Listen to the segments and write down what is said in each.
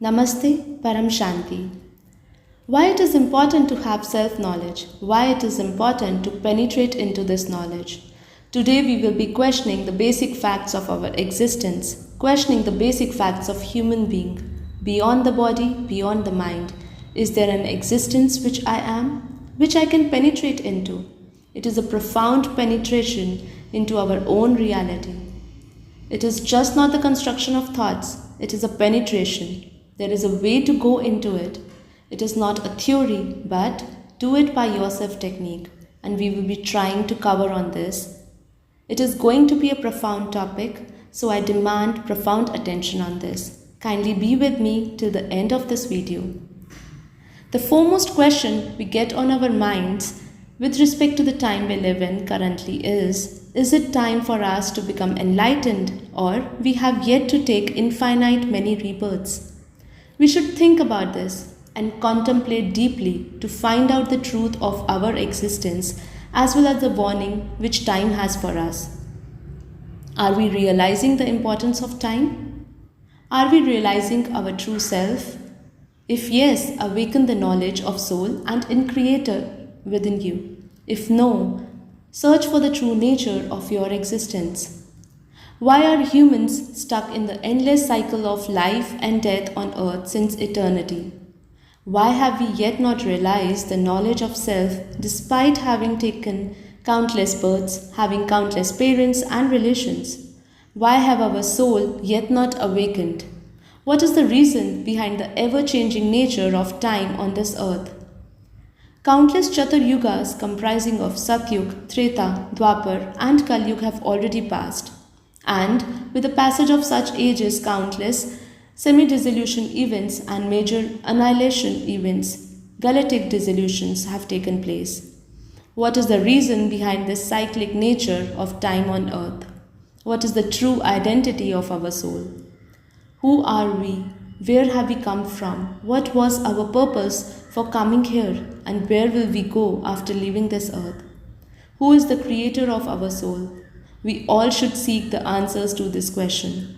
Namaste, Param Shanti. Why it is important to have self knowledge, why it is important to penetrate into this knowledge. Today we will be questioning the basic facts of our existence, questioning the basic facts of human being, beyond the body, beyond the mind. Is there an existence which I am, which I can penetrate into? It is a profound penetration into our own reality. It is just not the construction of thoughts, it is a penetration. There is a way to go into it. It is not a theory, but do it by yourself technique, and we will be trying to cover on this. It is going to be a profound topic, so I demand profound attention on this. Kindly be with me till the end of this video. The foremost question we get on our minds with respect to the time we live in currently is it time for us to become enlightened, or we have yet to take infinite many rebirths? We should think about this and contemplate deeply to find out the truth of our existence as well as the warning which time has for us. Are we realizing the importance of time? Are we realizing our true self? If yes, awaken the knowledge of soul and in Creator within you. If no, search for the true nature of your existence. Why are humans stuck in the endless cycle of life and death on earth since eternity? Why have we yet not realized the knowledge of self despite having taken countless births, having countless parents and relations? Why have our soul yet not awakened? What is the reason behind the ever-changing nature of time on this earth? Countless Chatur Yugas comprising of Satyug, Treta, Dwapar and Kalyug have already passed. And with the passage of such ages, countless semi-dissolution events and major annihilation events, galactic dissolutions have taken place. What is the reason behind this cyclic nature of time on earth? What is the true identity of our soul? Who are we? Where have we come from? What was our purpose for coming here? And where will we go after leaving this earth? Who is the creator of our soul? We all should seek the answers to this question.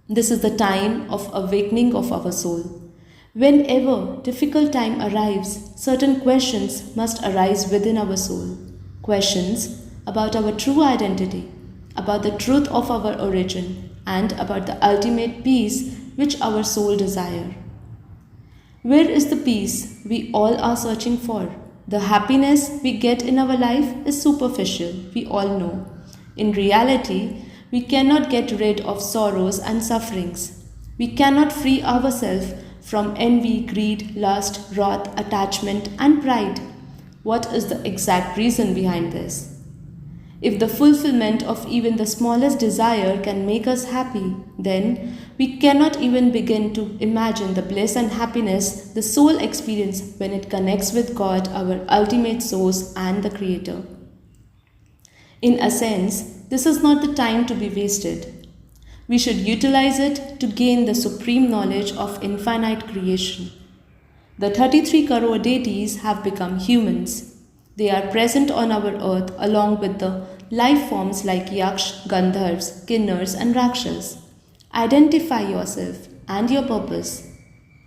This is the time of awakening of our soul. Whenever difficult time arrives, certain questions must arise within our soul. Questions about our true identity, about the truth of our origin, and about the ultimate peace which our soul desire. Where is the peace we all are searching for? The happiness we get in our life is superficial, we all know. In reality, we cannot get rid of sorrows and sufferings. We cannot free ourselves from envy, greed, lust, wrath, attachment, and pride. What is the exact reason behind this? If the fulfillment of even the smallest desire can make us happy, then we cannot even begin to imagine the bliss and happiness the soul experiences when it connects with God, our ultimate source and the Creator. In a sense, this is not the time to be wasted. We should utilize it to gain the supreme knowledge of infinite creation. The 33 crore deities have become humans. They are present on our earth along with the life forms like Yaksh, Gandharvas, Kinnars and Rakshas. Identify yourself and your purpose.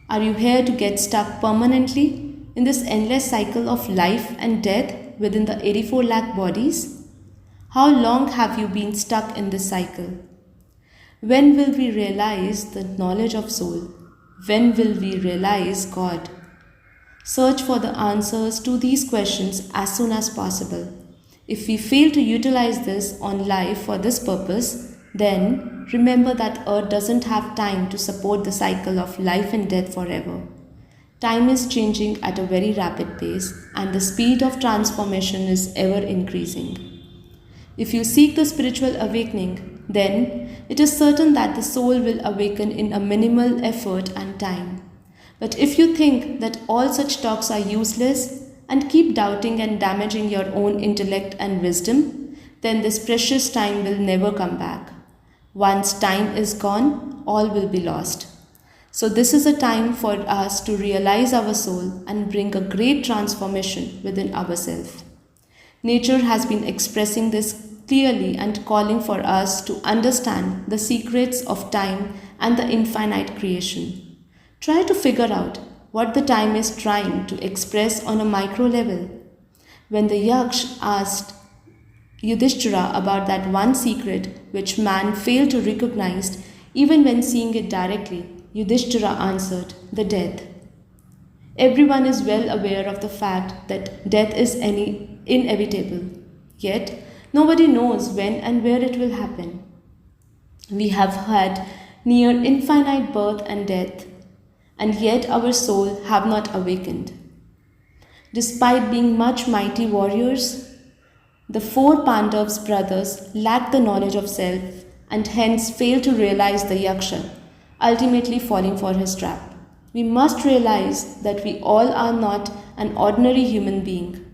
Are you here to get stuck permanently in this endless cycle of life and death within the 84 lakh bodies? How long have you been stuck in this cycle? When will we realize the knowledge of soul? When will we realize God? Search for the answers to these questions as soon as possible. If we fail to utilize this on life for this purpose, then remember that earth doesn't have time to support the cycle of life and death forever. Time is changing at a very rapid pace, and the speed of transformation is ever increasing. If you seek the spiritual awakening, then it is certain that the soul will awaken in a minimal effort and time. But if you think that all such talks are useless and keep doubting and damaging your own intellect and wisdom, then this precious time will never come back. Once time is gone, all will be lost. So this is a time for us to realize our soul and bring a great transformation within ourselves. Nature has been expressing this clearly and calling for us to understand the secrets of time and the infinite creation. Try to figure out what the time is trying to express on a micro level. When the Yaksh asked Yudhishthira about that one secret which man failed to recognize even when seeing it directly, Yudhishthira answered, the death. Everyone is well aware of the fact that death is inevitable. Yet, nobody knows when and where it will happen. We have had near infinite birth and death, and yet our soul have not awakened. Despite being much mighty warriors, the four Pandavas brothers lacked the knowledge of self and hence failed to realize the Yaksha, ultimately falling for his trap. We must realize that we all are not an ordinary human being.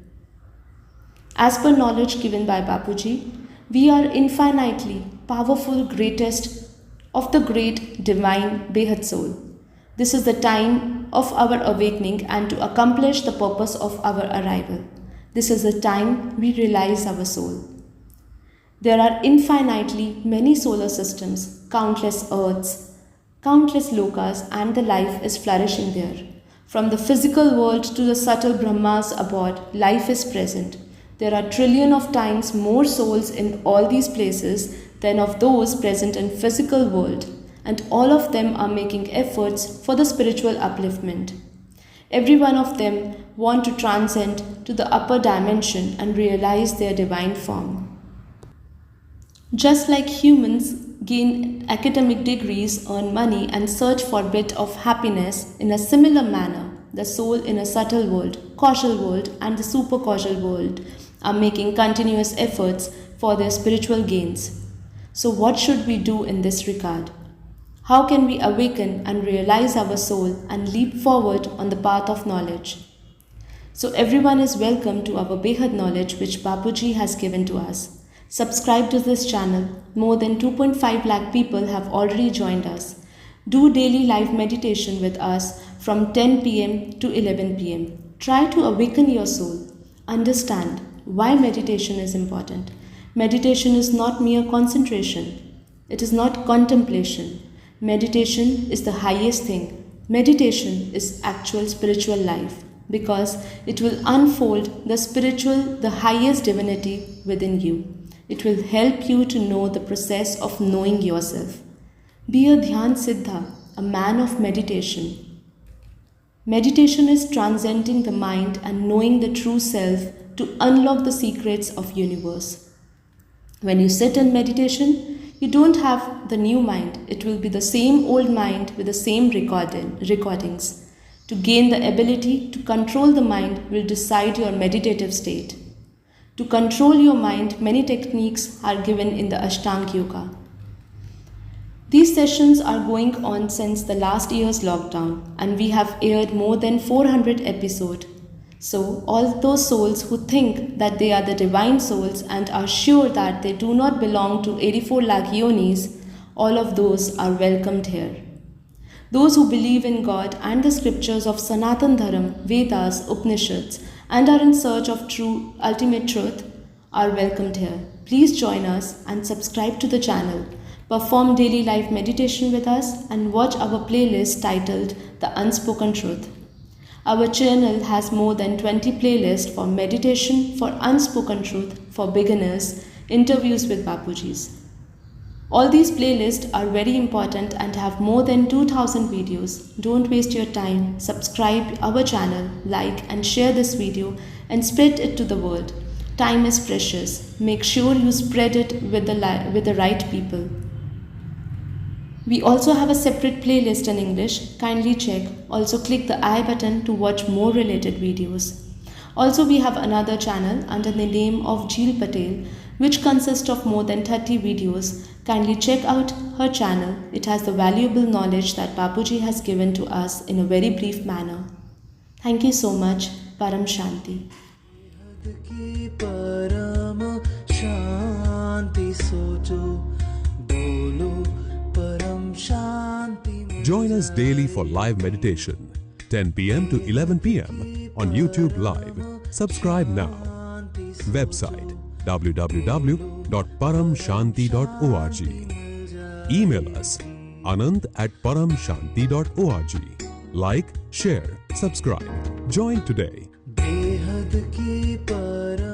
As per knowledge given by Bapuji, we are infinitely powerful, greatest of the great divine Behad soul. This is the time of our awakening and to accomplish the purpose of our arrival. This is the time we realize our soul. There are infinitely many solar systems, countless earths, countless lokas, and the life is flourishing there. From the physical world to the subtle Brahmas aboard, life is present. There are trillion of times more souls in all these places than of those present in physical world, and all of them are making efforts for the spiritual upliftment. Every one of them want to transcend to the upper dimension and realize their divine form. Just like humans gain academic degrees, earn money, and search for a bit of happiness, in a similar manner, the soul in a subtle world, causal world, and the super causal world are making continuous efforts for their spiritual gains. So, what should we do in this regard? How can we awaken and realize our soul and leap forward on the path of knowledge? So, everyone is welcome to our Behad knowledge which Bapuji has given to us. Subscribe to this channel. More than 2.5 lakh people have already joined us. Do daily live meditation with us from 10 pm to 11 pm. Try to awaken your soul. Understand why meditation is important. Meditation is not mere concentration. It is not contemplation. Meditation is the highest thing. Meditation is actual spiritual life because it will unfold the spiritual, the highest divinity within you. It will help you to know the process of knowing yourself. Be a Dhyan Siddha, a man of meditation. Meditation is transcending the mind and knowing the true self to unlock the secrets of universe. When you sit in meditation, you don't have the new mind. It will be the same old mind with the same recordings. To gain the ability to control the mind will decide your meditative state. To control your mind, many techniques are given in the Ashtanga Yoga. These sessions are going on since the last year's lockdown, and we have aired more than 400 episodes. So, all those souls who think that they are the divine souls and are sure that they do not belong to 84 lakh yonis, all of those are welcomed here. Those who believe in God and the scriptures of Sanatan Dharam, Vedas, Upanishads, and are in search of true, ultimate truth are welcomed here. Please join us and subscribe to the channel. Perform daily live meditation with us and watch our playlist titled The Unspoken Truth. Our channel has more than 20 playlists for meditation, for unspoken truth, for beginners, interviews with Bapujis. All these playlists are very important and have more than 2000 videos. Don't waste your time. Subscribe our channel, like and share this video and spread it to the world. Time is precious. Make sure you spread it with the right people. We also have a separate playlist in English. Kindly check. Also click the I button to watch more related videos. Also we have another channel under the name of Jeel Patel, which consists of more than 30 videos. Kindly check out her channel. It has the valuable knowledge that Bapuji has given to us in a very brief manner. Thank you so much. Param Shanti. Join us daily for live meditation, 10 p.m. to 11 p.m. on YouTube Live. Subscribe now. Website www.paramshanti.org. Email us anand@paramshanti.org. Like, share, subscribe. Join today. बेहद की पर